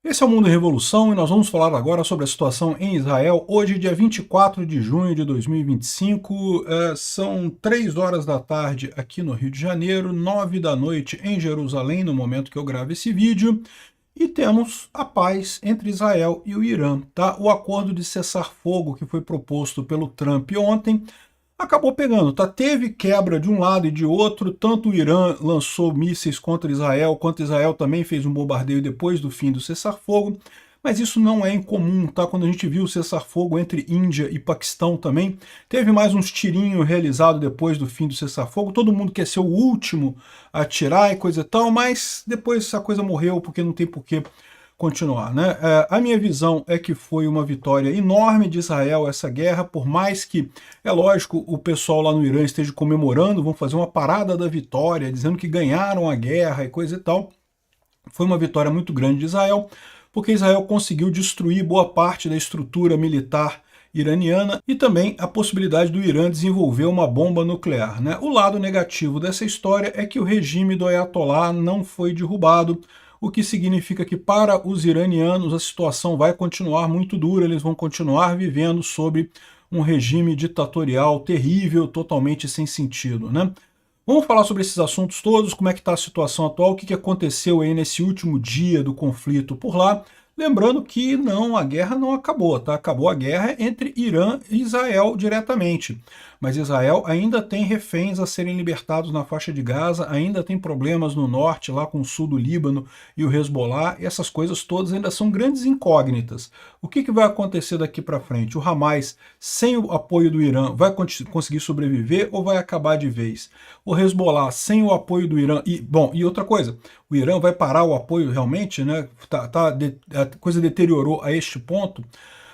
Esse é o Mundo em Revolução e nós vamos falar agora sobre a situação em Israel. Hoje, dia 24 de junho de 2025, são 3 horas da tarde aqui no Rio de Janeiro, 9 da noite em Jerusalém, no momento que eu gravo esse vídeo, e temos a paz entre Israel e o Irã. Tá? O acordo de cessar-fogo que foi proposto pelo Trump ontem acabou pegando, tá? Teve quebra de um lado e de outro, tanto o Irã lançou mísseis contra Israel, quanto Israel também fez um bombardeio depois do fim do cessar-fogo, mas isso não é incomum, tá? Quando a gente viu o cessar-fogo entre Índia e Paquistão também, teve mais uns tirinhos realizados depois do fim do cessar-fogo, todo mundo quer ser o último a atirar e coisa e tal, mas depois essa coisa morreu porque não tem porquê continuar, né? A minha visão é que foi uma vitória enorme de Israel essa guerra, por mais que, é lógico, o pessoal lá no Irã esteja comemorando, vão fazer uma parada da vitória, dizendo que ganharam a guerra e coisa e tal. Foi uma vitória muito grande de Israel, porque Israel conseguiu destruir boa parte da estrutura militar iraniana e também a possibilidade do Irã desenvolver uma bomba nuclear, né? O lado negativo dessa história é que o regime do Ayatollah não foi derrubado, o que significa que para os iranianos a situação vai continuar muito dura, eles vão continuar vivendo sob um regime ditatorial terrível, totalmente sem sentido, né? Vamos falar sobre esses assuntos todos, como é que está a situação atual, o que aconteceu aí nesse último dia do conflito por lá. Lembrando que não, a guerra não acabou, tá? Acabou a guerra entre Irã e Israel diretamente. Mas Israel ainda tem reféns a serem libertados na faixa de Gaza, ainda tem problemas no norte, lá com o sul do Líbano e o Hezbollah, e essas coisas todas ainda são grandes incógnitas. O que vai acontecer daqui para frente? O Hamas, sem o apoio do Irã, vai conseguir sobreviver ou vai acabar de vez? O Hezbollah, sem o apoio do Irã, e outra coisa, o Irã vai parar o apoio realmente, né? A coisa deteriorou a este ponto.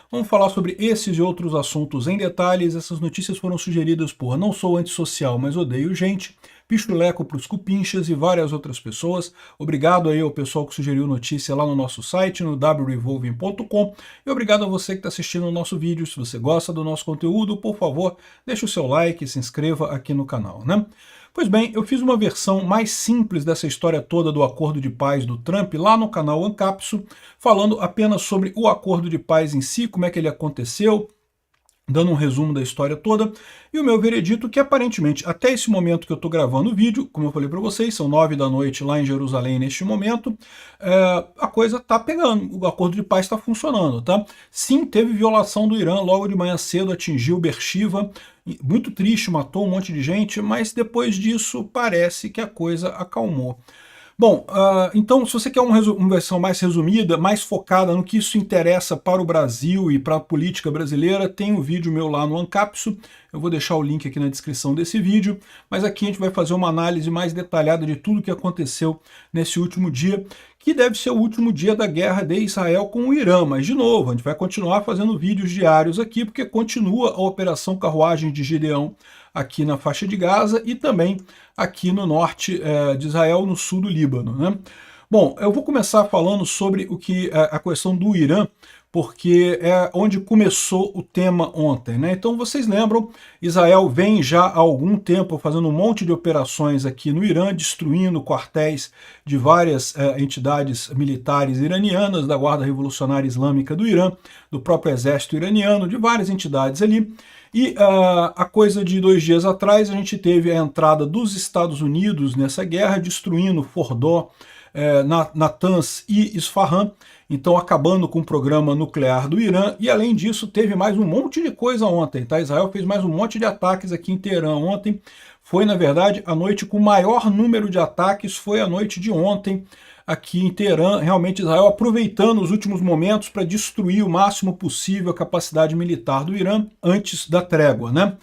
Vamos falar sobre esses e outros assuntos em detalhes. Essas notícias foram sugeridas por Não Sou Antissocial, mas Odeio Gente, Pichuleco para os Cupinchas e várias outras pessoas. Obrigado aí ao pessoal que sugeriu notícia lá no nosso site, no wrevolving.com. E obrigado a você que está assistindo o nosso vídeo. Se você gosta do nosso conteúdo, por favor, deixe o seu like e se inscreva aqui no canal, né? Pois bem, eu fiz uma versão mais simples dessa história toda do acordo de paz do Trump lá no canal Ancapsu, falando apenas sobre o acordo de paz em si, como é que ele aconteceu, dando um resumo da história toda, e o meu veredito que aparentemente, até esse momento que eu estou gravando o vídeo, como eu falei para vocês, são 9 da noite lá em Jerusalém neste momento, a coisa está pegando, o acordo de paz está funcionando, tá? Sim, teve violação do Irã, logo de manhã cedo atingiu Beersheba, muito triste, matou um monte de gente, mas depois disso parece que a coisa acalmou. Bom, então se você quer uma versão mais resumida, mais focada no que isso interessa para o Brasil e para a política brasileira, tem um vídeo meu lá no Ancapsu, eu vou deixar o link aqui na descrição desse vídeo, mas aqui a gente vai fazer uma análise mais detalhada de tudo que aconteceu nesse último dia, que deve ser o último dia da guerra de Israel com o Irã, mas de novo, a gente vai continuar fazendo vídeos diários aqui, porque continua a Operação Carruagem de Gideão aqui na faixa de Gaza e também aqui no norte de Israel, no sul do Líbano, né? Bom, eu vou começar falando sobre o que a questão do Irã, porque é onde começou o tema ontem, né? Então vocês lembram, Israel vem já há algum tempo fazendo um monte de operações aqui no Irã, destruindo quartéis de várias entidades militares iranianas, da Guarda Revolucionária Islâmica do Irã, do próprio exército iraniano, de várias entidades ali. E a coisa de 2 dias atrás a gente teve a entrada dos Estados Unidos nessa guerra, destruindo Fordó, Natanz e Isfahan, então acabando com o programa nuclear do Irã, e além disso teve mais um monte de coisa ontem, tá? Israel fez mais um monte de ataques aqui em Teherã ontem, foi na verdade a noite com o maior número de ataques, foi a noite de ontem, aqui em Teherã, realmente Israel aproveitando os últimos momentos para destruir o máximo possível a capacidade militar do Irã antes da trégua, né?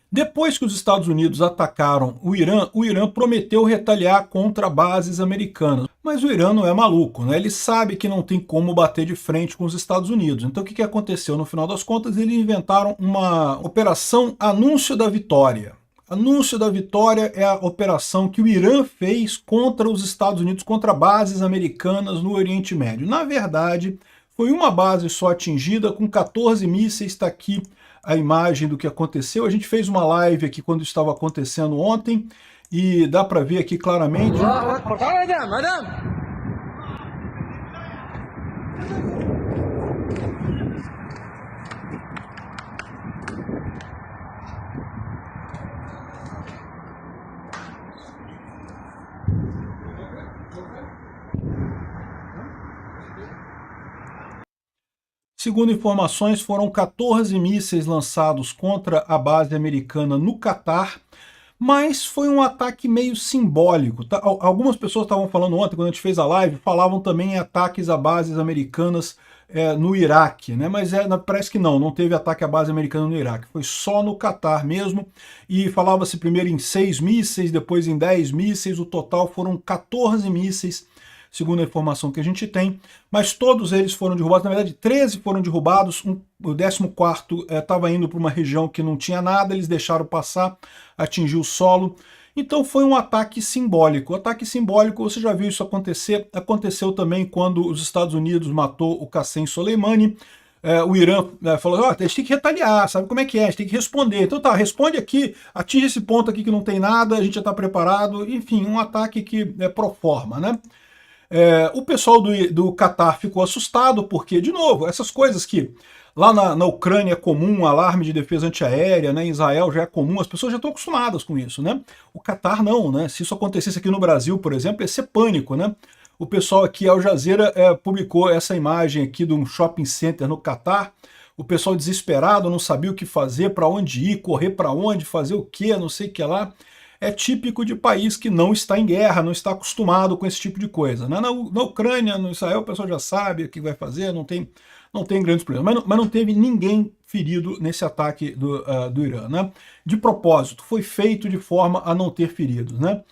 Depois que os Estados Unidos atacaram o Irã prometeu retaliar contra bases americanas. Mas o Irã não é maluco, né? Ele sabe que não tem como bater de frente com os Estados Unidos. Então o que aconteceu? No final das contas, eles inventaram uma operação Anúncio da Vitória. Anúncio da Vitória é a operação que o Irã fez contra os Estados Unidos, contra bases americanas no Oriente Médio. Na verdade, foi uma base só atingida, com 14 mísseis, está aqui a imagem do que aconteceu. A gente fez uma live aqui quando estava acontecendo ontem, e dá para ver aqui claramente. Segundo informações, foram 14 mísseis lançados contra a base americana no Catar, mas foi um ataque meio simbólico. Tá? Algumas pessoas estavam falando ontem, quando a gente fez a live, falavam também em ataques a bases americanas no Iraque, né? Mas parece que não teve ataque à base americana no Iraque, foi só no Catar mesmo, e falava-se primeiro em 6 mísseis, depois em 10 mísseis, o total foram 14 mísseis, segundo a informação que a gente tem, mas todos eles foram derrubados, na verdade 13 foram derrubados, o 14º estava indo para uma região que não tinha nada, eles deixaram passar, atingiu o solo, então foi um ataque simbólico. O ataque simbólico, você já viu isso acontecer, aconteceu também quando os Estados Unidos matou o Qassem Soleimani, o Irã falou, a gente tem que retaliar, sabe como é que é, a gente tem que responder. Então tá, responde aqui, atinge esse ponto aqui que não tem nada, a gente já está preparado, enfim, um ataque que é pro forma, né? O pessoal do Catar ficou assustado, porque, de novo, essas coisas que lá na Ucrânia é comum, alarme de defesa antiaérea, né, em Israel já é comum, as pessoas já estão acostumadas com isso, né? O Catar não, né? Se isso acontecesse aqui no Brasil, por exemplo, ia ser pânico, né? O pessoal aqui, Al Jazeera, publicou essa imagem aqui de um shopping center no Catar, o pessoal desesperado, não sabia o que fazer, para onde ir, correr para onde, fazer o quê, não sei o que lá. É típico de país que não está em guerra, não está acostumado com esse tipo de coisa. Na Ucrânia, no Israel, o pessoal já sabe o que vai fazer, não tem grandes problemas. Mas não teve ninguém ferido nesse ataque do Irã, né? De propósito, foi feito de forma a não ter feridos, né?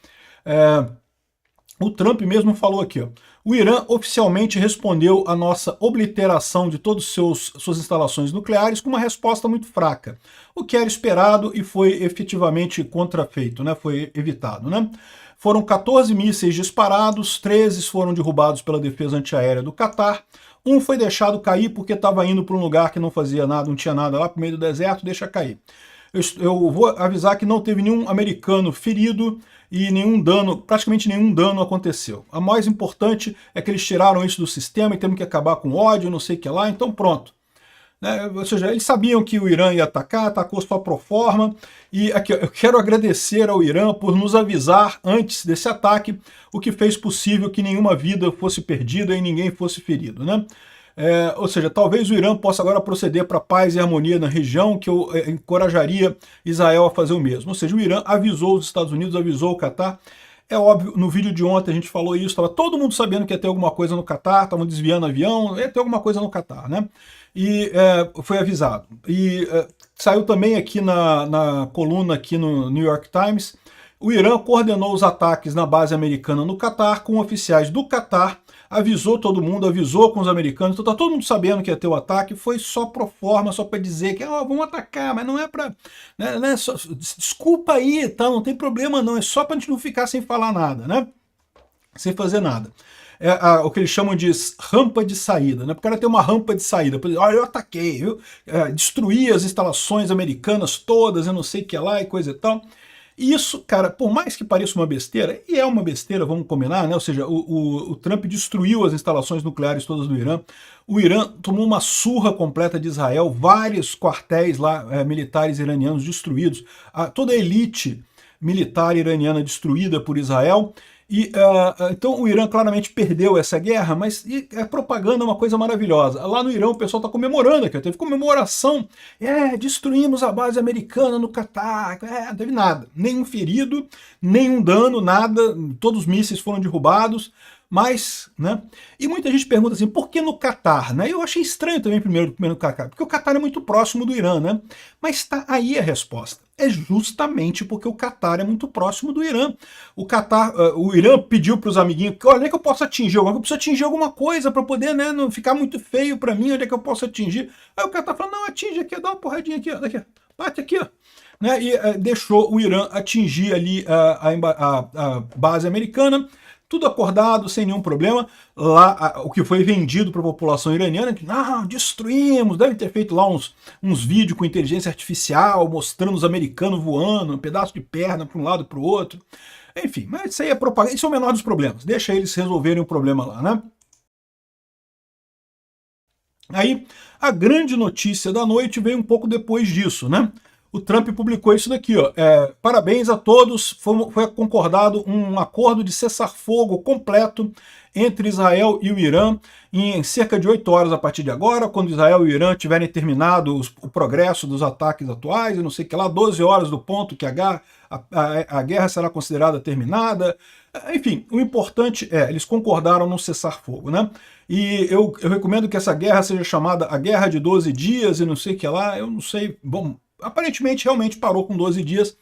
O Trump mesmo falou aqui, ó, o Irã oficialmente respondeu à nossa obliteração de todas suas instalações nucleares com uma resposta muito fraca, o que era esperado e foi efetivamente contrafeito, né? Foi evitado, né? Foram 14 mísseis disparados, 13 foram derrubados pela defesa antiaérea do Catar, um foi deixado cair porque estava indo para um lugar que não fazia nada, não tinha nada lá para o meio do deserto, deixa cair. Eu vou avisar que não teve nenhum americano ferido e nenhum dano, praticamente nenhum dano aconteceu. A mais importante é que eles tiraram isso do sistema e temos que acabar com ódio, não sei o que lá, então pronto. Ou seja, eles sabiam que o Irã ia atacar, atacou só pro forma, e aqui eu quero agradecer ao Irã por nos avisar antes desse ataque, o que fez possível que nenhuma vida fosse perdida e ninguém fosse ferido, né? Ou seja, talvez o Irã possa agora proceder para paz e harmonia na região, que eu encorajaria Israel a fazer o mesmo. Ou seja, o Irã avisou os Estados Unidos, avisou o Catar. É óbvio, no vídeo de ontem a gente falou isso, estava todo mundo sabendo que ia ter alguma coisa no Catar, estavam desviando avião, ia ter alguma coisa no Catar, né? E foi avisado. E saiu também aqui na coluna aqui no New York Times, o Irã coordenou os ataques na base americana no Catar com oficiais do Catar, avisou todo mundo, avisou com os americanos, então tá todo mundo sabendo que ia ter o ataque, foi só pro forma, só para dizer que vamos atacar, mas não é para... Né, desculpa aí, tá, não tem problema não, é só pra gente não ficar sem falar nada, né? Sem fazer nada. O que eles chamam de rampa de saída, né? Porque o cara tem uma rampa de saída, por exemplo, olha, eu ataquei, viu? Destruí as instalações americanas todas, eu não sei o que lá e coisa e tal. E isso, cara, por mais que pareça uma besteira, e é uma besteira, vamos combinar, né? Ou seja, o Trump destruiu as instalações nucleares todas do Irã, o Irã tomou uma surra completa de Israel, vários quartéis lá militares iranianos destruídos, toda a elite militar iraniana destruída por Israel. E, então o Irã claramente perdeu essa guerra, mas a propaganda é uma coisa maravilhosa. Lá no Irã o pessoal está comemorando aqui, teve comemoração, destruímos a base americana no Catar, não teve nada, nenhum ferido, nenhum dano, nada, todos os mísseis foram derrubados, mas, né? E muita gente pergunta assim, por que no Catar, né? Eu achei estranho também primeiro no Catar, porque o Catar é muito próximo do Irã, né? Mas está aí a resposta. É justamente porque o Catar é muito próximo do Irã. O Irã pediu para os amiguinhos, olha, onde é que eu posso atingir? Eu preciso atingir alguma coisa para poder, né, não ficar muito feio para mim, onde é que eu posso atingir? Aí o Catar falou, não, atinge aqui, dá uma porradinha aqui, daqui, bate aqui, ó. Né, e deixou o Irã atingir ali a base americana, tudo acordado, sem nenhum problema. Lá, o que foi vendido para a população iraniana, que destruímos, deve ter feito lá uns vídeos com inteligência artificial, mostrando os americanos voando, um pedaço de perna para um lado e para o outro. Enfim, mas isso aí é propaganda, isso é o menor dos problemas, deixa eles resolverem o problema lá, né? Aí, a grande notícia da noite veio um pouco depois disso, né? o Trump publicou isso daqui, ó. Parabéns a todos, foi concordado um acordo de cessar-fogo completo entre Israel e o Irã em cerca de 8 horas a partir de agora, quando Israel e o Irã tiverem terminado o progresso dos ataques atuais, e não sei o que lá, 12 horas do ponto que a guerra será considerada terminada. Enfim, o importante eles concordaram no cessar-fogo, né? E eu recomendo que essa guerra seja chamada a Guerra de 12 Dias e não sei o que lá, eu não sei, bom, aparentemente realmente parou com 12 dias,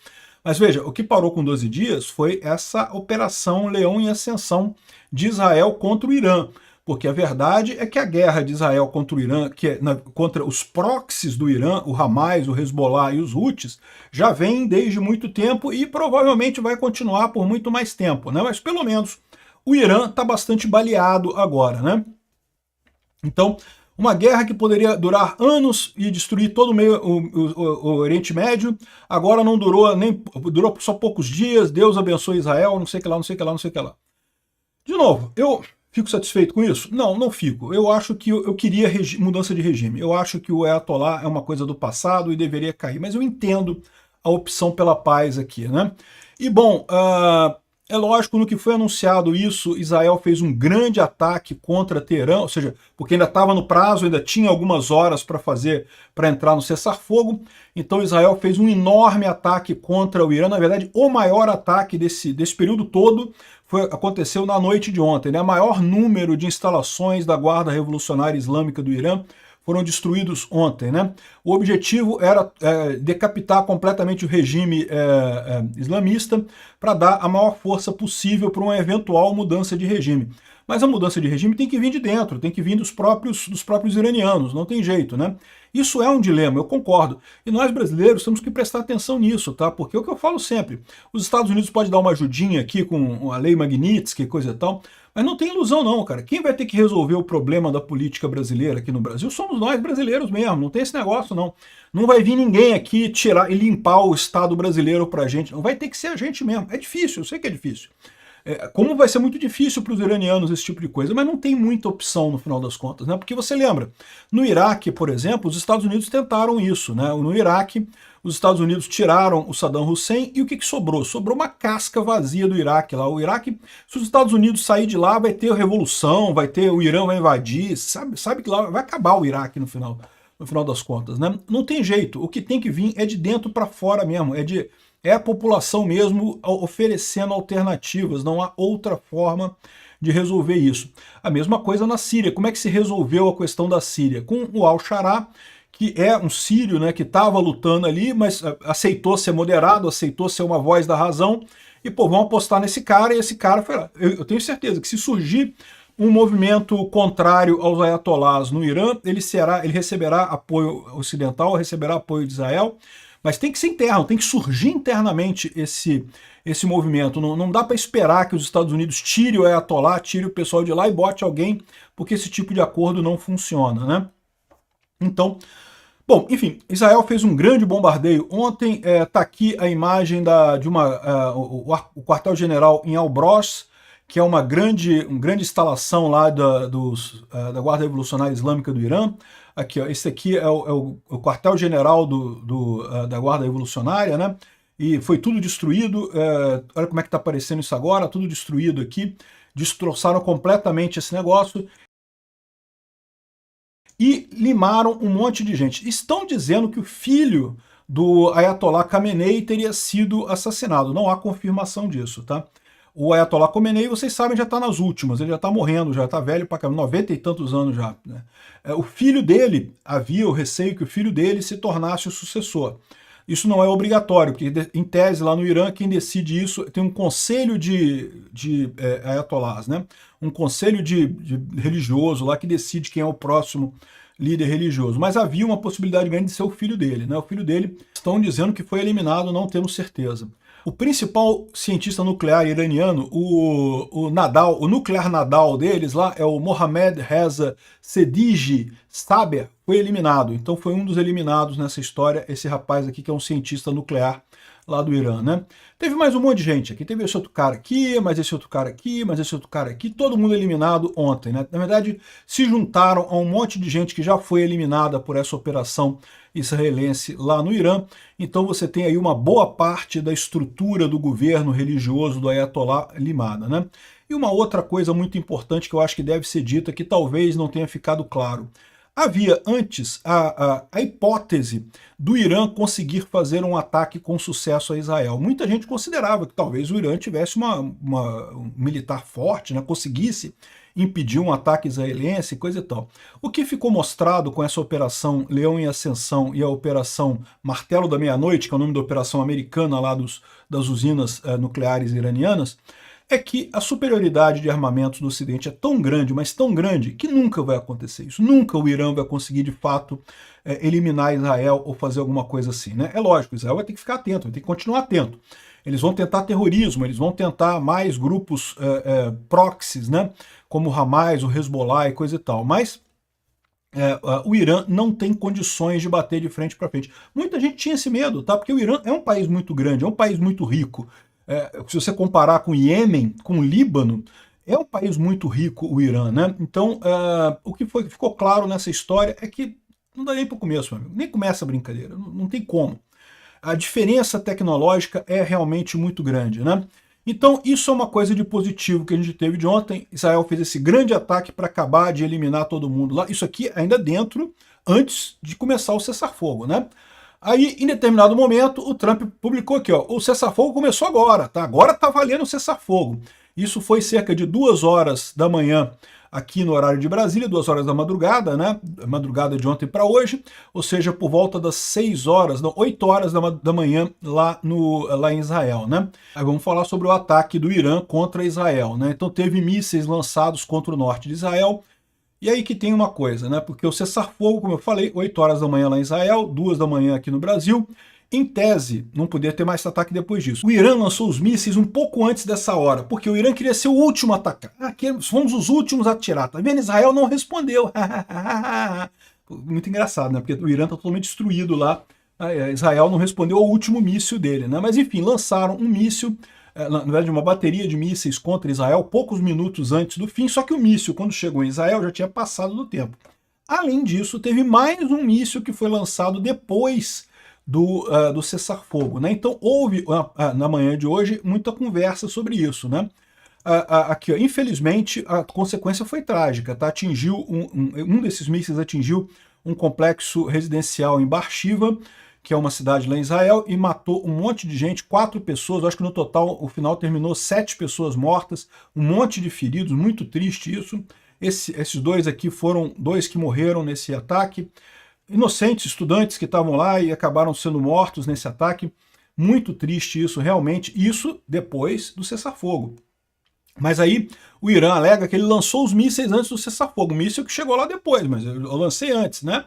mas veja, o que parou com 12 dias foi essa Operação Leão em Ascensão de Israel contra o Irã, porque a verdade é que a guerra de Israel contra o Irã, contra os proxies do Irã, o Hamas, o Hezbollah e os Houthis, já vem desde muito tempo e provavelmente vai continuar por muito mais tempo, né? Mas pelo menos o Irã está bastante baleado agora, né? Então, uma guerra que poderia durar anos e destruir todo o Oriente Médio, agora não durou, durou só poucos dias, Deus abençoe Israel, não sei o que lá, não sei o que lá, não sei o que lá. De novo, eu fico satisfeito com isso? Não, não fico. Eu acho que eu queria mudança de regime. Eu acho que o Ayatollah é uma coisa do passado e deveria cair, mas eu entendo a opção pela paz aqui, né? E bom, é lógico, no que foi anunciado isso, Israel fez um grande ataque contra Teherã, ou seja, porque ainda estava no prazo, ainda tinha algumas horas para entrar no cessar-fogo, então Israel fez um enorme ataque contra o Irã, na verdade, o maior ataque desse período todo aconteceu na noite de ontem, né? O maior número de instalações da Guarda Revolucionária Islâmica do Irã foram destruídos ontem, né? O objetivo era decapitar completamente o regime islamista para dar a maior força possível para uma eventual mudança de regime. Mas a mudança de regime tem que vir de dentro, tem que vir dos próprios iranianos, não tem jeito, né? Isso é um dilema, eu concordo. E nós brasileiros temos que prestar atenção nisso, tá? Porque é o que eu falo sempre, os Estados Unidos podem dar uma ajudinha aqui com a lei Magnitsky, coisa e tal, mas não tem ilusão não, cara. Quem vai ter que resolver o problema da política brasileira aqui no Brasil somos nós brasileiros mesmo, não tem esse negócio não. Não vai vir ninguém aqui tirar e limpar o Estado brasileiro pra gente, não vai ter que ser a gente mesmo. É difícil, eu sei que é difícil. Como vai ser muito difícil para os iranianos esse tipo de coisa, mas não tem muita opção no final das contas, né? Porque você lembra, no Iraque, por exemplo, os Estados Unidos tentaram isso, né? No Iraque, os Estados Unidos tiraram o Saddam Hussein e o que sobrou? Sobrou uma casca vazia do Iraque lá. O Iraque, se os Estados Unidos sair de lá, vai ter revolução, o Irã vai invadir, sabe que lá vai acabar o Iraque no final das contas, né? Não tem jeito, o que tem que vir é de dentro para fora mesmo, é a população mesmo oferecendo alternativas, não há outra forma de resolver isso. A mesma coisa na Síria. Como é que se resolveu a questão da Síria? Com o Al-Sharaa, que é um sírio, né, que estava lutando ali, mas aceitou ser moderado, aceitou ser uma voz da razão, e pô, vamos apostar nesse cara, e esse cara foi lá. Eu tenho certeza que se surgir um movimento contrário aos ayatolás no Irã, ele receberá apoio ocidental, receberá apoio de Israel, mas tem que ser interno, tem que surgir internamente esse movimento. Não dá para esperar que os Estados Unidos tire o Ayatollah, tire o pessoal de lá e bote alguém, porque esse tipo de acordo não funciona, né? Então, bom, enfim, Israel fez um grande bombardeio ontem. Tá aqui a imagem o quartel-general em Al-Bros, que é uma grande instalação lá da Guarda Revolucionária Islâmica do Irã. Aqui, ó, esse aqui é o quartel-general da Guarda Revolucionária, né? E foi tudo destruído. Olha como é que está aparecendo isso agora, tudo destruído aqui. Destroçaram completamente esse negócio e limaram um monte de gente. Estão dizendo que o filho do Ayatollah Khamenei teria sido assassinado. Não há confirmação disso, tá? O Ayatollah Khamenei, vocês sabem, já está nas últimas, ele já está morrendo, já está velho para 90 e tantos anos já, né? O filho dele, havia o receio que o filho dele se tornasse o sucessor. Isso não é obrigatório, porque em tese lá no Irã, quem decide isso tem um conselho de ayatollahs, né? Um conselho de religioso lá que decide quem é o próximo líder religioso. Mas havia uma possibilidade grande de ser o filho dele, né? O filho dele, estão dizendo que foi eliminado, não temos certeza. O principal cientista nuclear iraniano, o nuclear Nadal deles lá, é o Mohammad Reza Sedigi Saber, foi eliminado. Então foi um dos eliminados nessa história, esse rapaz aqui que é um cientista nuclear lá do Irã, né? Teve mais um monte de gente aqui, teve esse outro cara aqui, mas esse outro cara aqui, mas esse outro cara aqui, todo mundo eliminado ontem, né? Na verdade, se juntaram a um monte de gente que já foi eliminada por essa operação israelense lá no Irã. Então você tem aí uma boa parte da estrutura do governo religioso do Ayatollah limada, né? E uma outra coisa muito importante que eu acho que deve ser dita, que talvez não tenha ficado claro. Havia antes a hipótese do Irã conseguir fazer um ataque com sucesso a Israel. Muita gente considerava que talvez o Irã tivesse um militar forte, né, conseguisse impedir um ataque israelense, coisa e tal. O que ficou mostrado com essa operação Leão em Ascensão e a operação Martelo da Meia-Noite, que é o nome da operação americana lá das usinas nucleares iranianas, é que a superioridade de armamentos do Ocidente é tão grande, mas tão grande, que nunca vai acontecer isso. Nunca o Irã vai conseguir, de fato, eliminar Israel ou fazer alguma coisa assim, né? É lógico, Israel vai ter que ficar atento, vai ter que continuar atento. Eles vão tentar terrorismo, eles vão tentar mais grupos proxies, né? Como o Hamas, o Hezbollah e coisa e tal. Mas o Irã não tem condições de bater de frente para frente. Muita gente tinha esse medo, tá? Porque o Irã é um país muito grande, é um país muito rico. Se você comparar com o Iêmen, com o Líbano, é um país muito rico o Irã, né? Então, o que ficou claro nessa história é que não dá nem para o começo, meu amigo. Nem começa a brincadeira, não tem como. A diferença tecnológica é realmente muito grande, né? Então, isso é uma coisa de positivo que a gente teve de ontem. Israel fez esse grande ataque para acabar de eliminar todo mundo lá. Isso aqui ainda antes de começar o cessar-fogo, né? Aí, em determinado momento, o Trump publicou aqui, ó, o cessar-fogo começou agora, tá? Agora tá valendo o cessar-fogo. Isso foi cerca de 2 horas da manhã aqui no horário de Brasília, 2 horas da madrugada, né? Madrugada de ontem para hoje, ou seja, por volta das 6 horas, não, 8 horas da manhã lá em Israel, né? Aí vamos falar sobre o ataque do Irã contra Israel, né? Então teve mísseis lançados contra o norte de Israel. E aí que tem uma coisa, né? Porque o cessar-fogo, como eu falei, 8 horas da manhã lá em Israel, 2 da manhã aqui no Brasil. Em tese, não poderia ter mais ataque depois disso. O Irã lançou os mísseis um pouco antes dessa hora, porque o Irã queria ser o último a atacar. Fomos os últimos a atirar. Tá vendo? Israel não respondeu. Muito engraçado, né? Porque o Irã está totalmente destruído lá. Israel não respondeu ao último míssil dele, né? Mas enfim, lançaram um míssil, na verdade uma bateria de mísseis contra Israel poucos minutos antes do fim, só que o míssil, quando chegou em Israel, já tinha passado do tempo. Além disso, teve mais um míssil que foi lançado depois do cessar-fogo, né? Então houve, na manhã de hoje, muita conversa sobre isso, né? Aqui, ó, infelizmente, a consequência foi trágica, tá? Um desses mísseis atingiu um complexo residencial em Beersheba, que é uma cidade lá em Israel, e matou um monte de gente, 4 pessoas, acho que no total, o final terminou 7 pessoas mortas, um monte de feridos, muito triste isso. Esses dois aqui foram 2 que morreram nesse ataque, inocentes, estudantes que estavam lá e acabaram sendo mortos nesse ataque. Muito triste isso, realmente, isso depois do cessar-fogo. Mas aí o Irã alega que ele lançou os mísseis antes do cessar-fogo, míssil que chegou lá depois, mas eu lancei antes, né?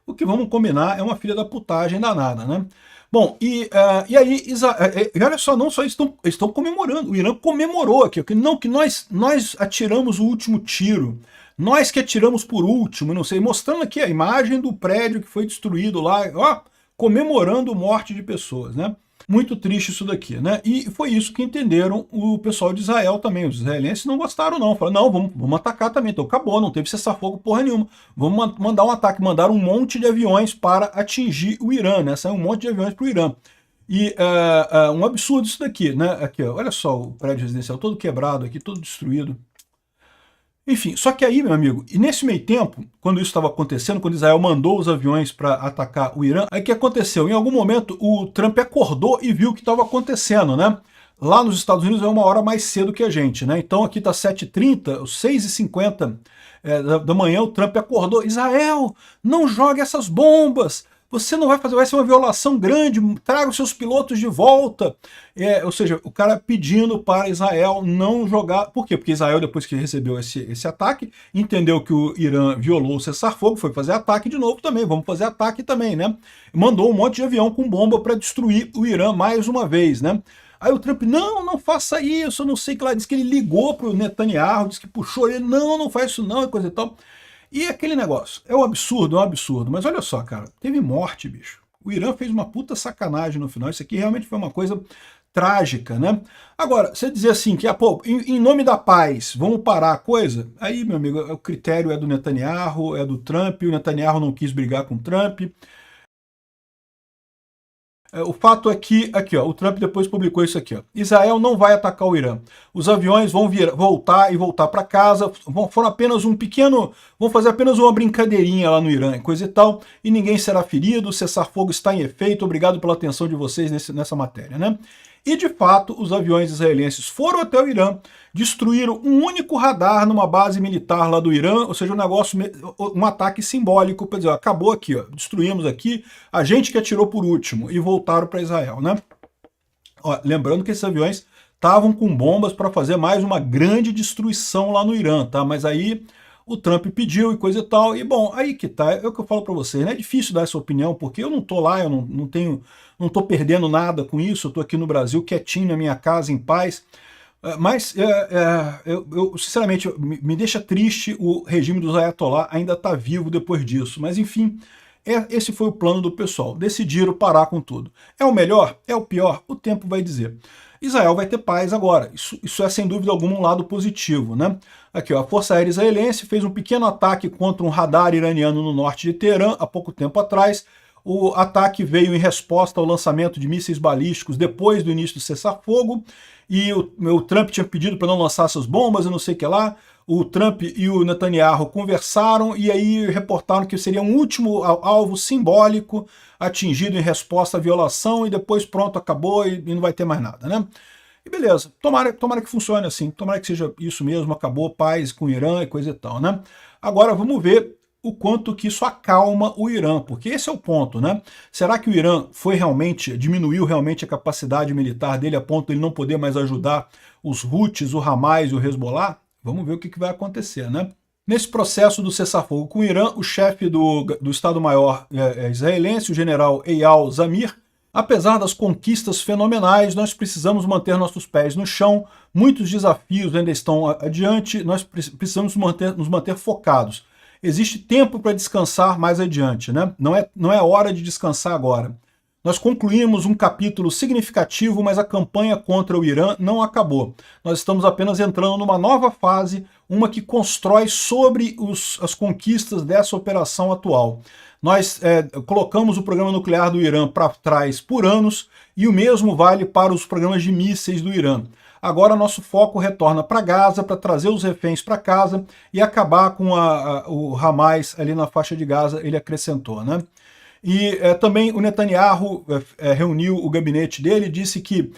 O que vamos combinar é uma filha da putagem danada, né? Bom, e aí, e olha só, não só estão comemorando, o Irã comemorou aqui, que nós atiramos o último tiro, nós que atiramos por último, não sei, mostrando aqui a imagem do prédio que foi destruído lá, ó, comemorando morte de pessoas, né? Muito triste isso daqui, né? E foi isso que entenderam o pessoal de Israel também. Os israelenses não gostaram, não. Falaram, não, vamos atacar também. Então acabou, não teve cessar-fogo porra nenhuma. Vamos mandar um ataque. Mandaram um monte de aviões para atingir o Irã, né? Saiu um monte de aviões para o Irã. E um absurdo isso daqui, né? Aqui, ó, olha só o prédio residencial todo quebrado aqui, todo destruído. Enfim, só que aí, meu amigo, e nesse meio tempo, quando isso estava acontecendo, quando Israel mandou os aviões para atacar o Irã, aí o que aconteceu? Em algum momento o Trump acordou e viu o que estava acontecendo, né? Lá nos Estados Unidos é 1 hora mais cedo que a gente, né? Então aqui está 7h30, 6h50 da manhã, o Trump acordou. Israel, não jogue essas bombas! Você não vai fazer, vai ser uma violação grande, traga os seus pilotos de volta. Ou seja, o cara pedindo para Israel não jogar. Por quê? Porque Israel, depois que recebeu esse ataque, entendeu que o Irã violou o cessar-fogo, foi fazer ataque de novo também, vamos fazer ataque também, né? Mandou um monte de avião com bomba para destruir o Irã mais uma vez, né? Aí o Trump, não faça isso, não sei o que lá, disse que ele ligou para o Netanyahu, disse que puxou ele, não faz isso não, e coisa e tal. E aquele negócio, é um absurdo, mas olha só, cara, teve morte, bicho. O Irã fez uma puta sacanagem no final. Isso aqui realmente foi uma coisa trágica, né? Agora, você dizer assim, que pô, em nome da paz, vamos parar a coisa? Aí, meu amigo, o critério é do Netanyahu, é do Trump, o Netanyahu não quis brigar com o Trump. O fato é que, aqui, ó, o Trump depois publicou isso aqui, ó. Israel não vai atacar o Irã. Os aviões vão voltar para casa, foram apenas um pequeno, vão fazer apenas uma brincadeirinha lá no Irã, coisa e tal, e ninguém será ferido, o cessar-fogo está em efeito, obrigado pela atenção de vocês nessa matéria, né? E, de fato, os aviões israelenses foram até o Irã, destruíram um único radar numa base militar lá do Irã, ou seja, um negócio, um ataque simbólico, para dizer, ó, acabou aqui, ó, destruímos aqui, a gente que atirou por último, e voltaram para Israel, né? Ó, lembrando que esses aviões estavam com bombas para fazer mais uma grande destruição lá no Irã, tá? Mas aí o Trump pediu e coisa e tal, e bom, aí que tá, é o que eu falo para vocês, né? É difícil dar essa opinião, porque eu não tô lá, eu não tô perdendo nada com isso, eu tô aqui no Brasil quietinho na minha casa, em paz, mas eu sinceramente, me deixa triste o regime dos Ayatollah ainda estar vivo depois disso, mas enfim, esse foi o plano do pessoal, decidiram parar com tudo. É o melhor? É o pior? O tempo vai dizer. Israel vai ter paz agora, isso é sem dúvida alguma um lado positivo, né? Aqui, ó, a Força Aérea Israelense fez um pequeno ataque contra um radar iraniano no norte de Teherã há pouco tempo atrás. O ataque veio em resposta ao lançamento de mísseis balísticos depois do início do cessar-fogo, e o Trump tinha pedido para não lançar essas bombas e não sei o que lá. O Trump e o Netanyahu conversaram e aí reportaram que seria um último alvo simbólico atingido em resposta à violação e depois pronto, acabou e não vai ter mais nada, né? E beleza, tomara que funcione assim, tomara que seja isso mesmo, acabou, paz com o Irã e coisa e tal, né? Agora vamos ver o quanto que isso acalma o Irã, porque esse é o ponto, né? Será que o Irã diminuiu realmente a capacidade militar dele a ponto de ele não poder mais ajudar os Houthis, o Hamas e o Hezbollah? Vamos ver o que vai acontecer, né? Nesse processo do cessar-fogo com o Irã, o chefe do Estado-Maior israelense, o general Eyal Zamir, apesar das conquistas fenomenais, nós precisamos manter nossos pés no chão, muitos desafios ainda estão adiante, nós precisamos nos manter focados. Existe tempo para descansar mais adiante, né? Não é hora de descansar agora. Nós concluímos um capítulo significativo, mas a campanha contra o Irã não acabou. Nós estamos apenas entrando numa nova fase, uma que constrói sobre as conquistas dessa operação atual. Nós colocamos o programa nuclear do Irã para trás por anos, e o mesmo vale para os programas de mísseis do Irã. Agora nosso foco retorna para Gaza, para trazer os reféns para casa e acabar com o Hamas ali na faixa de Gaza, ele acrescentou, né? E também o Netanyahu reuniu o gabinete dele e disse que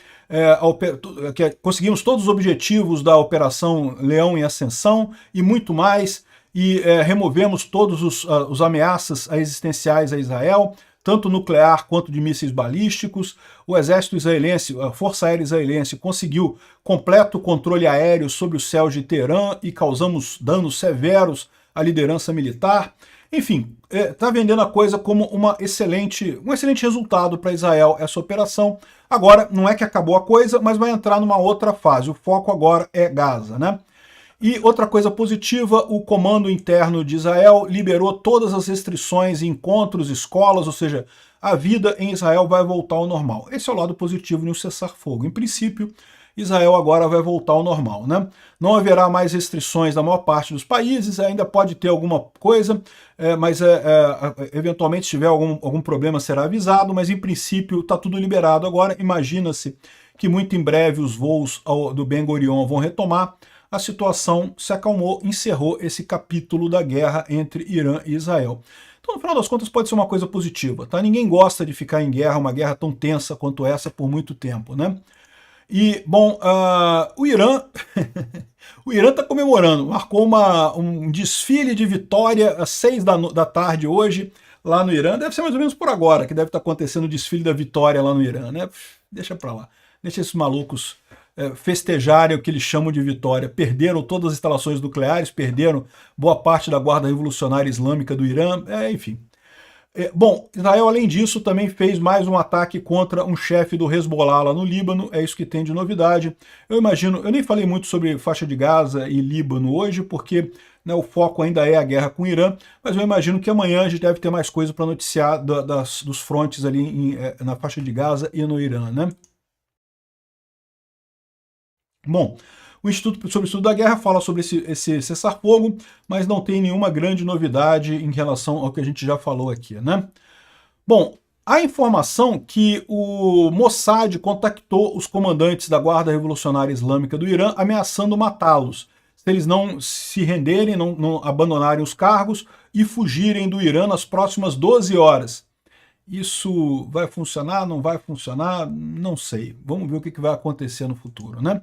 conseguimos todos os objetivos da Operação Leão em Ascensão e muito mais, e removemos todos os ameaças existenciais a Israel, tanto nuclear quanto de mísseis balísticos. O exército israelense, a Força Aérea Israelense, conseguiu completo controle aéreo sobre o céu de Teherã e causamos danos severos à liderança militar. Enfim, está vendendo a coisa como um excelente resultado para Israel essa operação. Agora, não é que acabou a coisa, mas vai entrar numa outra fase. O foco agora é Gaza, né? E outra coisa positiva, o comando interno de Israel liberou todas as restrições em encontros, escolas, ou seja, a vida em Israel vai voltar ao normal. Esse é o lado positivo no cessar-fogo. Em princípio, Israel agora vai voltar ao normal, né? Não haverá mais restrições na maior parte dos países, ainda pode ter alguma coisa, mas eventualmente se tiver algum problema será avisado, mas em princípio está tudo liberado agora. Imagina-se que muito em breve os voos do Ben Gurion vão retomar, a situação se acalmou, encerrou esse capítulo da guerra entre Irã e Israel. Então, no final das contas, pode ser uma coisa positiva, tá? Ninguém gosta de ficar em guerra, uma guerra tão tensa quanto essa por muito tempo, né? E, bom, o Irã o Irã está comemorando, marcou um desfile de vitória às 6 da tarde hoje, lá no Irã. Deve ser mais ou menos por agora que deve estar acontecendo o desfile da vitória lá no Irã, né? Deixa pra lá, deixa esses malucos festejarem o que eles chamam de vitória. Perderam todas as instalações nucleares, perderam boa parte da Guarda Revolucionária Islâmica do Irã, enfim. Bom, Israel, além disso, também fez mais um ataque contra um chefe do Hezbollah lá no Líbano, é isso que tem de novidade. Eu imagino, eu nem falei muito sobre faixa de Gaza e Líbano hoje, porque né? O foco ainda é a guerra com o Irã, mas eu imagino que amanhã a gente deve ter mais coisa para noticiar dos frontes ali na faixa de Gaza e no Irã, né? Bom, o Instituto sobre o Estudo da Guerra fala sobre esse cessar-fogo, mas não tem nenhuma grande novidade em relação ao que a gente já falou aqui, né? Bom, a informação que o Mossad contactou os comandantes da Guarda Revolucionária Islâmica do Irã, ameaçando matá-los, se eles não se renderem, não abandonarem os cargos e fugirem do Irã nas próximas 12 horas. Isso vai funcionar, não vai funcionar? Não sei. Vamos ver o que vai acontecer no futuro, né?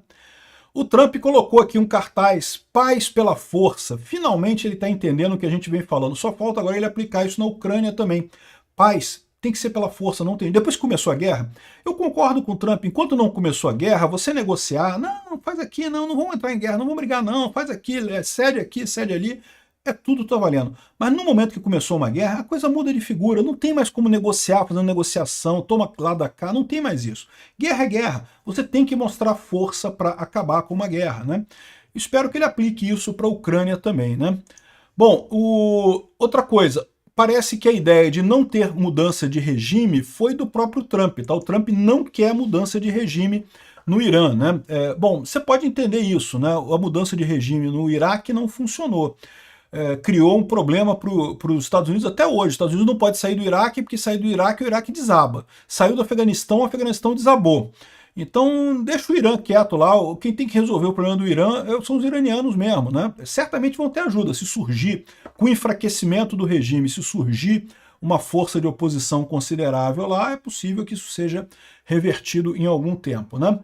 O Trump colocou aqui um cartaz, paz pela força. Finalmente ele está entendendo o que a gente vem falando. Só falta agora ele aplicar isso na Ucrânia também. Paz tem que ser pela força, não tem. Depois que começou a guerra, eu concordo com o Trump. Enquanto não começou a guerra, você negociar, não, faz aqui, não vamos entrar em guerra, não vamos brigar, não, faz aqui, cede aqui, cede ali. Tudo tá valendo. Mas no momento que começou uma guerra, a coisa muda de figura. Não tem mais como negociar, fazendo negociação, toma lá da cá, não tem mais isso. Guerra é guerra. Você tem que mostrar força para acabar com uma guerra, né? Espero que ele aplique isso para a Ucrânia também, né? Bom, outra coisa, parece que a ideia de não ter mudança de regime foi do próprio Trump, tá? O Trump não quer mudança de regime no Irã, né? Bom, você pode entender isso, né? A mudança de regime no Iraque não funcionou. Criou um problema para os Estados Unidos até hoje. Os Estados Unidos não pode sair do Iraque, porque sair do Iraque, o Iraque desaba. Saiu do Afeganistão, o Afeganistão desabou. Então, deixa o Irã quieto lá. Quem tem que resolver o problema do Irã são os iranianos mesmo, né? Certamente vão ter ajuda. Se surgir, com o enfraquecimento do regime, se surgir uma força de oposição considerável lá, é possível que isso seja revertido em algum tempo, né?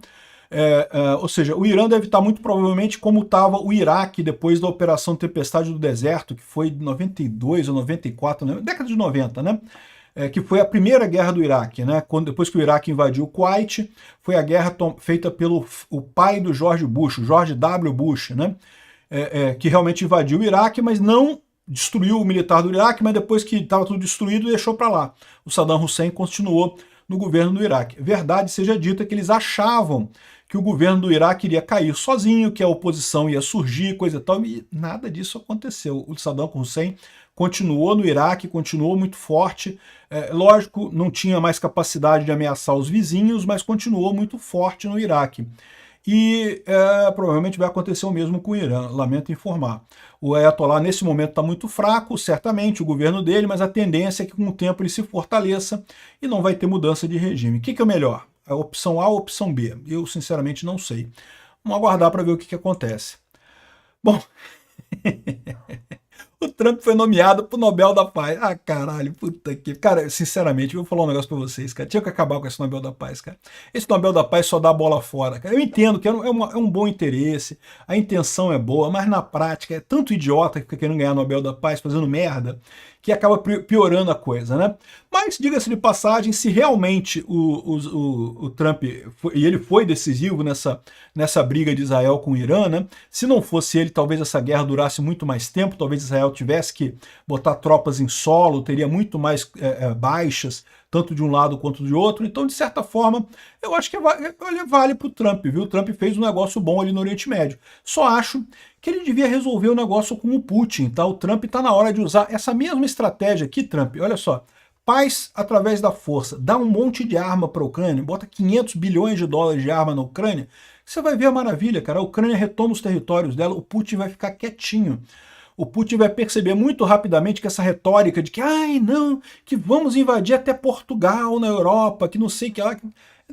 Ou seja, o Irã deve estar muito provavelmente como estava o Iraque depois da Operação Tempestade do Deserto, que foi de 92 ou 94, né? Década de 90, né? Que foi a primeira guerra do Iraque, né? Depois que o Iraque invadiu o Kuwait, foi a guerra feita pelo o pai do George Bush, o George W. Bush, né? Que realmente invadiu o Iraque, mas não destruiu o militar do Iraque, mas depois que estava tudo destruído, deixou para lá. O Saddam Hussein continuou no governo do Iraque. Verdade seja dita que eles achavam que o governo do Iraque iria cair sozinho, que a oposição ia surgir, coisa e tal, e nada disso aconteceu. O Saddam Hussein continuou no Iraque, continuou muito forte, lógico, não tinha mais capacidade de ameaçar os vizinhos, mas continuou muito forte no Iraque. E provavelmente vai acontecer o mesmo com o Irã, lamento informar. O Ayatollah nesse momento está muito fraco, certamente, o governo dele, mas a tendência é que com o tempo ele se fortaleça e não vai ter mudança de regime. O que é melhor? A opção A ou a opção B? Eu, sinceramente, não sei. Vamos aguardar para ver o que acontece. Bom, o Trump foi nomeado para o Nobel da Paz. Ah, caralho, puta que... Cara, sinceramente, eu vou falar um negócio para vocês, cara. Tinha que acabar com esse Nobel da Paz, cara. Esse Nobel da Paz só dá a bola fora, cara. Eu entendo que é um bom interesse, a intenção é boa, mas na prática é tanto idiota que fica querendo ganhar Nobel da Paz fazendo merda, que acaba piorando a coisa, né? Mas, diga-se de passagem, se realmente o Trump, e ele foi decisivo nessa briga de Israel com o Irã, né? Se não fosse ele, talvez essa guerra durasse muito mais tempo, talvez Israel tivesse que botar tropas em solo, teria muito mais baixas, tanto de um lado quanto de outro. Então, de certa forma, eu acho que vale para o Trump, viu? O Trump fez um negócio bom ali no Oriente Médio. Só acho que ele devia resolver o negócio com o Putin, tá? O Trump está na hora de usar essa mesma estratégia aqui, Trump. Olha só, paz através da força. Dá um monte de arma para a Ucrânia, bota 500 bilhões de dólares de arma na Ucrânia, você vai ver a maravilha, cara. A Ucrânia retoma os territórios dela, o Putin vai ficar quietinho. O Putin vai perceber muito rapidamente que essa retórica de que, ai não, que vamos invadir até Portugal na Europa, que não sei o que lá...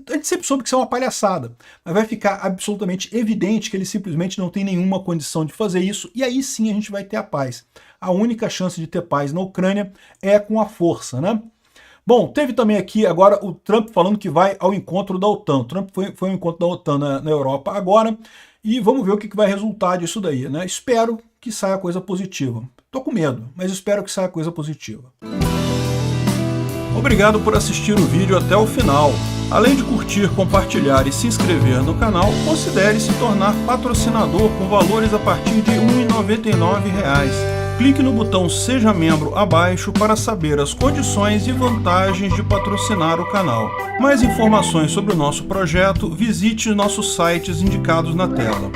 A gente sempre soube que isso é uma palhaçada, mas vai ficar absolutamente evidente que ele simplesmente não tem nenhuma condição de fazer isso, e aí sim a gente vai ter a paz. A única chance de ter paz na Ucrânia é com a força, né? Bom, teve também aqui agora o Trump falando que vai ao encontro da OTAN. O Trump foi ao encontro da OTAN na Europa agora, e vamos ver o que vai resultar disso daí, né? Espero que saia coisa positiva. Tô com medo, mas espero que saia coisa positiva. Obrigado por assistir o vídeo até o final. Além de curtir, compartilhar e se inscrever no canal, considere se tornar patrocinador com valores a partir de R$ 1,99. Clique no botão Seja Membro abaixo para saber as condições e vantagens de patrocinar o canal. Mais informações sobre o nosso projeto, visite nossos sites indicados na tela.